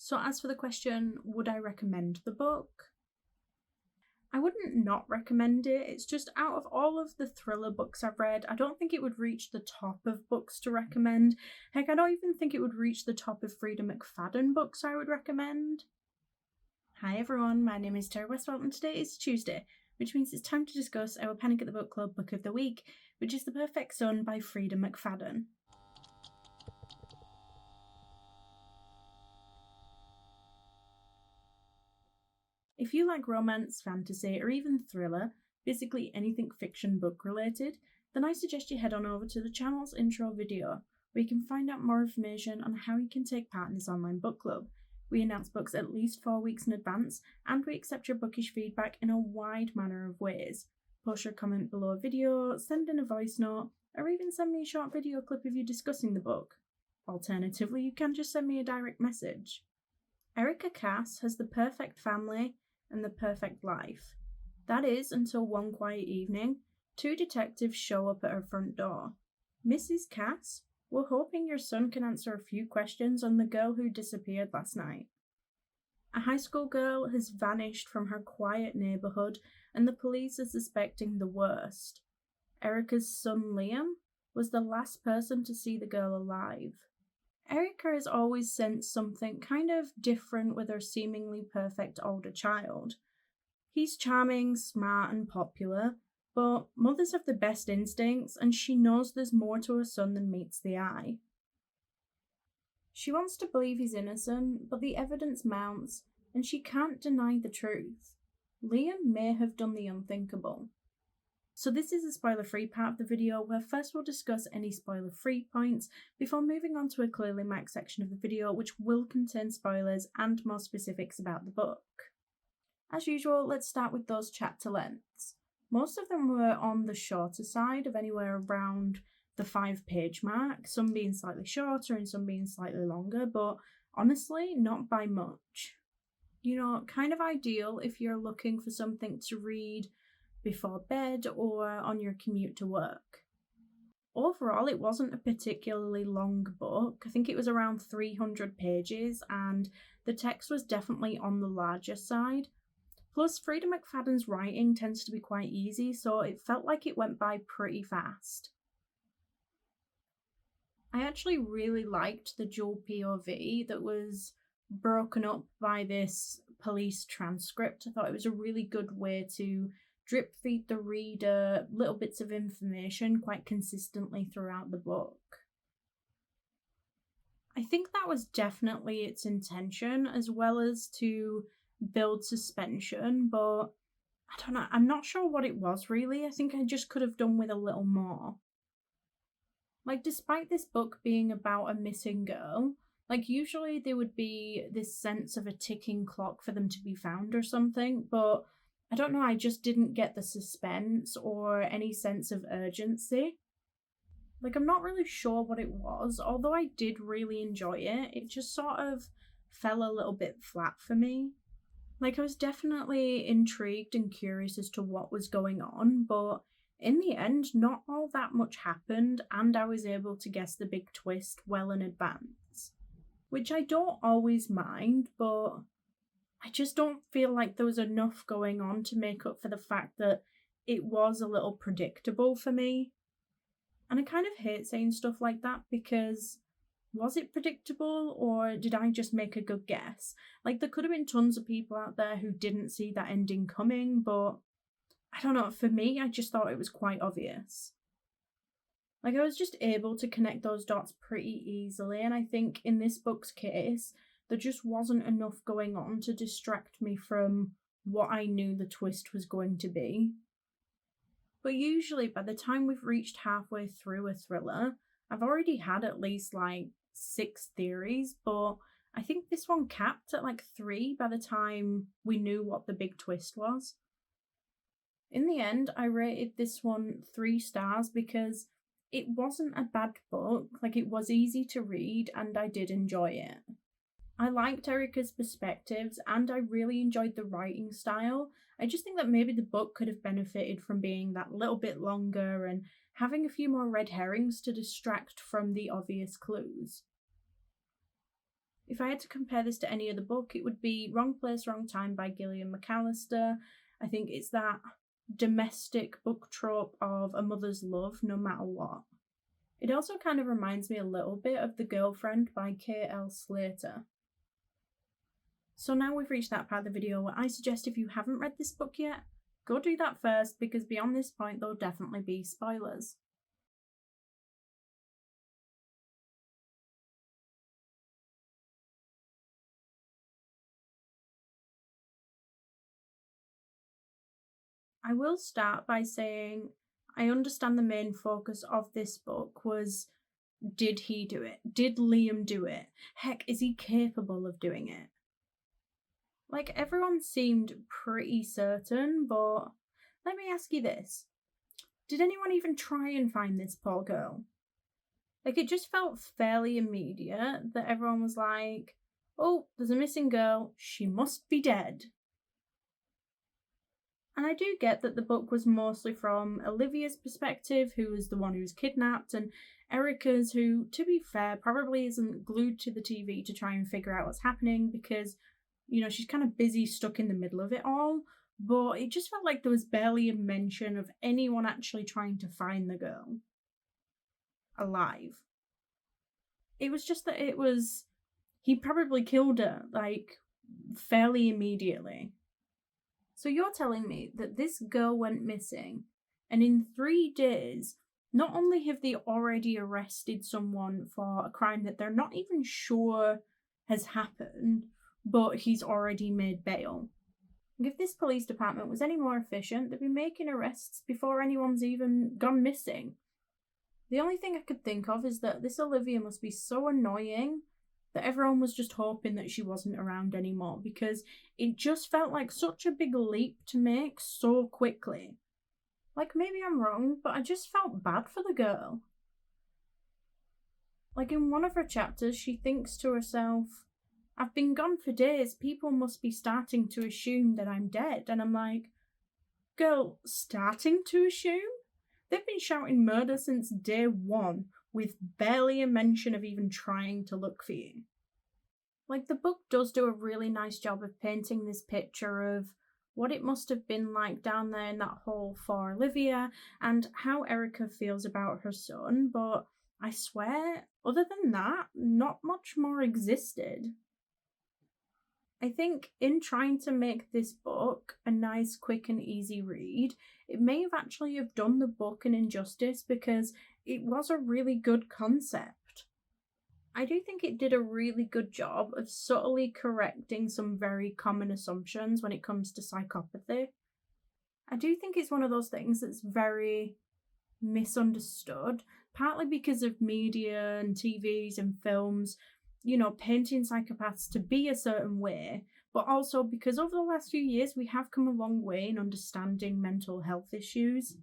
So as for the question, would I recommend the book? I wouldn't not recommend it. It's just out of all of the thriller books I've read, I don't think it would reach the top of books to recommend. Heck, I don't even think it would reach the top of Freida Mcfadden books I would recommend. Hi everyone, my name is Terry Westwell and today is Tuesday, which means it's time to discuss our Panic at the Book Club book of the week, which is The Perfect Son by Freida Mcfadden. If you like romance, fantasy, or even thriller, basically anything fiction book related, then I suggest you head on over to the channel's intro video, where you can find out more information on how you can take part in this online book club. We announce books at least 4 weeks in advance, and we accept your bookish feedback in a wide manner of ways. Post your comment below a video, send in a voice note, or even send me a short video clip of you discussing the book. Alternatively, you can just send me a direct message. Erica Cass has the perfect family and the perfect life. That is, until one quiet evening, 2 detectives show up at her front door. Mrs. Cass, we're hoping your son can answer a few questions on the girl who disappeared last night. A high school girl has vanished from her quiet neighborhood and the police are suspecting the worst. Erica's son Liam was the last person to see the girl alive. Erica has always sensed something kind of different with her seemingly perfect older child. He's charming, smart, and popular, but mothers have the best instincts, and she knows there's more to her son than meets the eye. She wants to believe he's innocent, but the evidence mounts, and she can't deny the truth. Liam may have done the unthinkable. So this is a spoiler-free part of the video where first we'll discuss any spoiler-free points before moving on to a clearly marked section of the video which will contain spoilers and more specifics about the book. As usual, let's start with those chapter lengths. Most of them were on the shorter side of anywhere around the 5-page mark, some being slightly shorter and some being slightly longer, but honestly, not by much. You know, kind of ideal if you're looking for something to read before bed or on your commute to work. Overall, it wasn't a particularly long book. I think it was around 300 pages and the text was definitely on the larger side. Plus, Freida Mcfadden's writing tends to be quite easy, so it felt like it went by pretty fast. I actually really liked the dual POV that was broken up by this police transcript. I thought it was a really good way to drip feed the reader little bits of information quite consistently throughout the book. I think that was definitely its intention, as well as to build suspension, but I don't know, I'm not sure what it was really. I think I just could have done with a little more. Like, despite this book being about a missing girl, like usually there would be this sense of a ticking clock for them to be found or something, but I don't know, I just didn't get the suspense or any sense of urgency. Like, I'm not really sure what it was, although I did really enjoy it, it just sort of fell a little bit flat for me. Like, I was definitely intrigued and curious as to what was going on, but in the end, not all that much happened, and I was able to guess the big twist well in advance. Which I don't always mind, but I just don't feel like there was enough going on to make up for the fact that it was a little predictable for me. And I kind of hate saying stuff like that because was it predictable or did I just make a good guess? Like, there could have been tons of people out there who didn't see that ending coming, but I don't know, for me, I just thought it was quite obvious. Like, I was just able to connect those dots pretty easily, and I think in this book's case, there just wasn't enough going on to distract me from what I knew the twist was going to be. But usually by the time we've reached halfway through a thriller, I've already had at least like 6 theories, but I think this one capped at like 3 by the time we knew what the big twist was. In the end, I rated this one 3 stars because it wasn't a bad book, like it was easy to read and I did enjoy it. I liked Erica's perspectives and I really enjoyed the writing style. I just think that maybe the book could have benefited from being that little bit longer and having a few more red herrings to distract from the obvious clues. If I had to compare this to any other book, it would be Wrong Place, Wrong Time by Gillian McAllister. I think it's that domestic book trope of a mother's love no matter what. It also kind of reminds me a little bit of The Girlfriend by K.L. Slater. So now we've reached that part of the video where I suggest if you haven't read this book yet, go do that first, because beyond this point there'll definitely be spoilers. I will start by saying I understand the main focus of this book was, did he do it? Did Liam do it? Heck, is he capable of doing it? Like, everyone seemed pretty certain, but let me ask you this. Did anyone even try and find this poor girl? Like, it just felt fairly immediate that everyone was like, oh, there's a missing girl, she must be dead. And I do get that the book was mostly from Olivia's perspective, who was the one who was kidnapped, and Erica's, who, to be fair, probably isn't glued to the TV to try and figure out what's happening because, you know, she's kind of busy, stuck in the middle of it all. But it just felt like there was barely a mention of anyone actually trying to find the girl alive. It was just that he probably killed her, like, fairly immediately. So you're telling me that this girl went missing, and in 3 days, not only have they already arrested someone for a crime that they're not even sure has happened, but he's already made bail. If this police department was any more efficient, they'd be making arrests before anyone's even gone missing. The only thing I could think of is that this Olivia must be so annoying that everyone was just hoping that she wasn't around anymore, because it just felt like such a big leap to make so quickly. Like, maybe I'm wrong, but I just felt bad for the girl. Like, in one of her chapters, she thinks to herself, I've been gone for days, people must be starting to assume that I'm dead. And I'm like, girl, starting to assume? They've been shouting murder since day 1, with barely a mention of even trying to look for you. Like, the book does do a really nice job of painting this picture of what it must have been like down there in that hole for Olivia, and how Erica feels about her son, but I swear, other than that, not much more existed. I think in trying to make this book a nice, quick and easy read, it may have actually have done the book an injustice, because it was a really good concept. I do think it did a really good job of subtly correcting some very common assumptions when it comes to psychopathy. I do think it's one of those things that's very misunderstood, partly because of media and TVs and films, you know, painting psychopaths to be a certain way, but also because over the last few years we have come a long way in understanding mental health issues.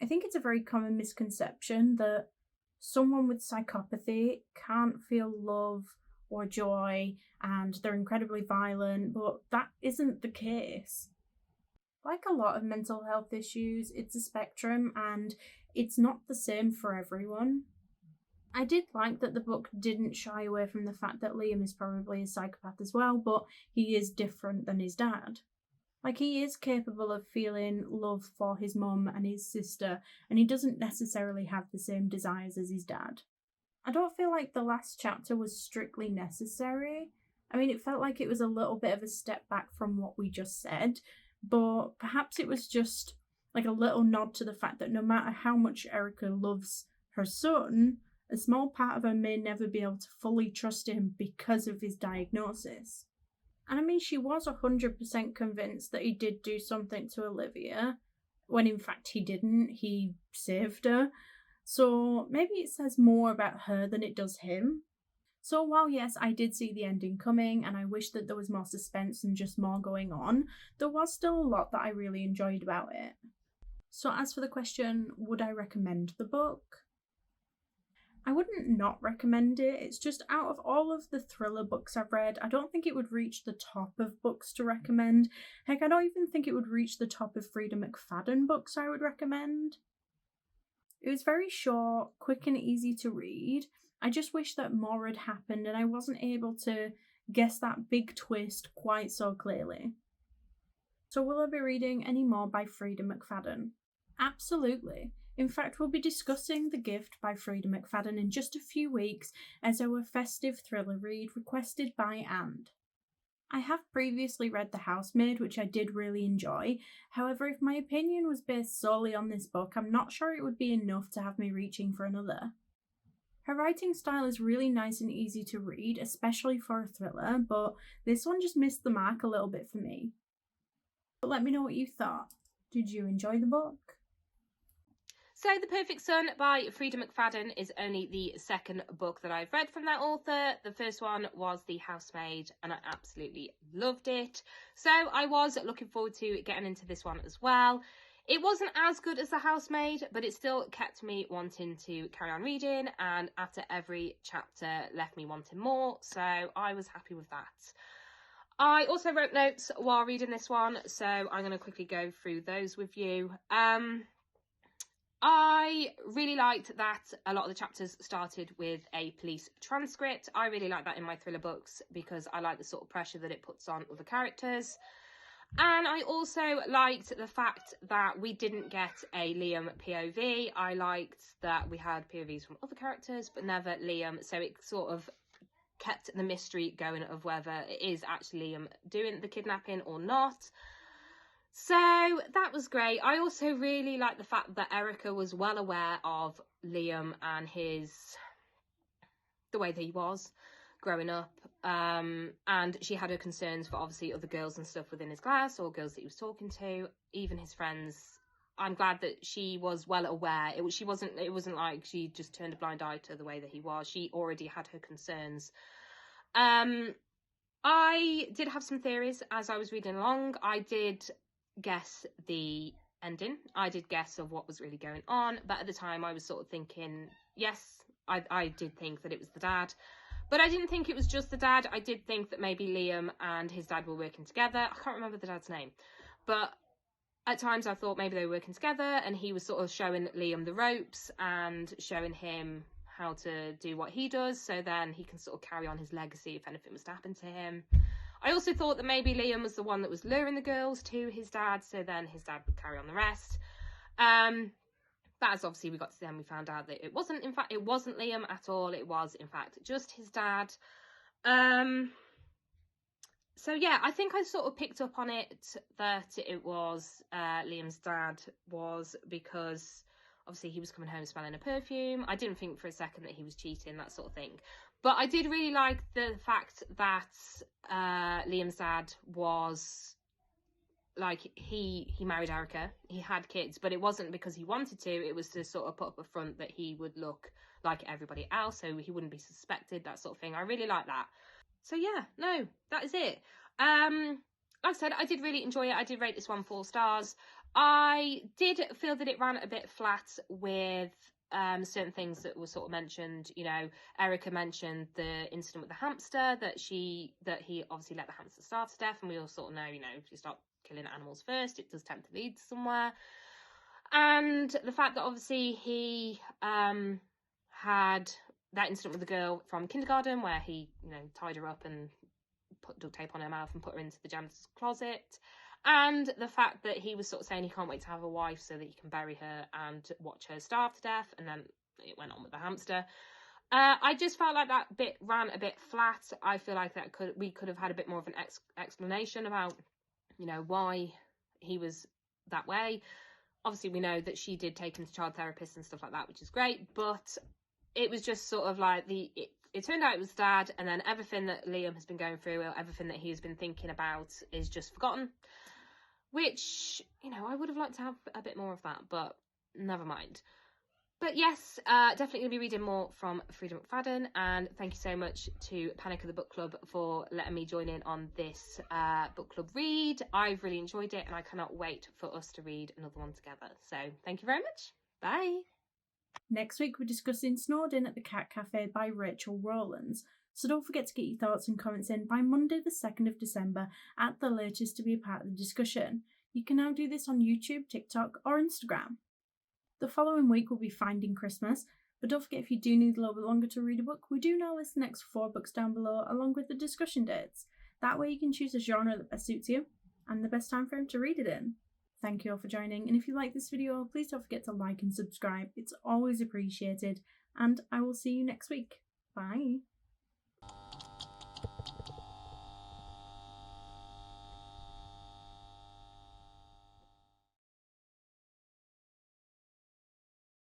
I think it's a very common misconception that someone with psychopathy can't feel love or joy and they're incredibly violent, but that isn't the case. Like a lot of mental health issues, it's a spectrum and it's not the same for everyone. I did like that the book didn't shy away from the fact that Liam is probably a psychopath as well, but he is different than his dad. Like, he is capable of feeling love for his mum and his sister, and he doesn't necessarily have the same desires as his dad. I don't feel like the last chapter was strictly necessary. I mean, it felt like it was a little bit of a step back from what we just said, but perhaps it was just like a little nod to the fact that no matter how much Erica loves her son, a small part of her may never be able to fully trust him because of his diagnosis. And I mean, she was 100% convinced that he did do something to Olivia, when in fact he didn't. He saved her. So maybe it says more about her than it does him. So while yes, I did see the ending coming and I wish that there was more suspense and just more going on, there was still a lot that I really enjoyed about it. So as for the question, would I recommend the book? I wouldn't not recommend it. It's just, out of all of the thriller books I've read, I don't think it would reach the top of books to recommend. Heck, I don't even think it would reach the top of Freida Mcfadden books I would recommend. It was very short, quick and easy to read, I just wish that more had happened and I wasn't able to guess that big twist quite so clearly. So will I be reading any more by Freida Mcfadden? Absolutely. In fact, we'll be discussing The Gift by Freida Mcfadden in just a few weeks as our festive thriller read requested by And. I have previously read The Housemaid, which I did really enjoy. However, if my opinion was based solely on this book, I'm not sure it would be enough to have me reaching for another. Her writing style is really nice and easy to read, especially for a thriller, but this one just missed the mark a little bit for me. But let me know what you thought. Did you enjoy the book? So The Perfect Son by Freida Mcfadden is only the second book that I've read from that author. The first one was The Housemaid and I absolutely loved it. So I was looking forward to getting into this one as well. It wasn't as good as The Housemaid, but it still kept me wanting to carry on reading, and after every chapter left me wanting more, so I was happy with that. I also wrote notes while reading this one, so I'm going to quickly go through those with you. I really liked that a lot of the chapters started with a police transcript. I really like that in my thriller books because I like the sort of pressure that it puts on other characters. And I also liked the fact that we didn't get a Liam POV. I liked that we had POVs from other characters, but never Liam. So it sort of kept the mystery going of whether it is actually Liam doing the kidnapping or not. So that was great. I also really like the fact that Erica was well aware of Liam and the way that he was growing up, and she had her concerns for obviously other girls and stuff within his class or girls that he was talking to, even his friends. I'm glad that she was well aware. It wasn't like she just turned a blind eye to the way that he was. She already had her concerns. I did have some theories as I was reading along. I did guess the ending. I did guess of what was really going on, but at the time I was sort of thinking, yes, I did think that it was the dad, but I didn't think it was just the dad. I did think that maybe Liam and his dad were working together. I can't remember the dad's name, but at times I thought maybe they were working together and he was sort of showing Liam the ropes and showing him how to do what he does, so then he can sort of carry on his legacy if anything was to happen to him. I also thought that maybe Liam was the one that was luring the girls to his dad, so then his dad would carry on the rest. But as obviously we got to the end, we found out that it wasn't Liam at all. It was, in fact, just his dad. So yeah, I think I sort of picked up on it that it was Liam's dad, was because obviously he was coming home smelling a perfume. I didn't think for a second that he was cheating, that sort of thing. But I did really like the fact that Liam's dad was, like, he married Erica. He had kids, but it wasn't because he wanted to. It was to sort of put up a front that he would look like everybody else, so he wouldn't be suspected, that sort of thing. I really like that. So yeah, no, that is it. Like I said, I did really enjoy it. I did rate this one 4 stars. I did feel that it ran a bit flat with certain things that were sort of mentioned. You know, Erica mentioned the incident with the hamster, that he obviously let the hamster starve to death, and we all sort of know, you know, if you start killing animals first, it does tend to lead somewhere. And the fact that obviously he had that incident with the girl from kindergarten where he, you know, tied her up and put duct tape on her mouth and put her into the janitor's closet. And the fact that he was sort of saying he can't wait to have a wife so that he can bury her and watch her starve to death, and then it went on with the hamster. I just felt like that bit ran a bit flat. I feel like we could have had a bit more of an explanation about, you know, why he was that way. Obviously, we know that she did take him to child therapists and stuff like that, which is great, but it was just sort of like it turned out it was dad, and then everything that Liam has been going through, or everything that he's been thinking about, is just forgotten. Which, you know, I would have liked to have a bit more of that, but never mind. But yes, definitely going to be reading more from Freida Mcfadden, and thank you so much to Panic of the Book Club for letting me join in on this book club read. I've really enjoyed it, and I cannot wait for us to read another one together. So thank you very much. Bye. Next week we're discussing Snowed In at the Cat Café by Rachel Rowlands. So don't forget to get your thoughts and comments in by Monday the 2nd of December at the latest to be a part of the discussion. You can now do this on YouTube, TikTok or Instagram. The following week will be Finding Christmas But don't forget, if you do need a little bit longer to read a book, we do now list the next 4 books down below along with the discussion dates. That way you can choose a genre that best suits you and the best time frame to read it in. Thank you all for joining, and if you like this video, please don't forget to like and subscribe. It's always appreciated, and I will see you next week. Bye!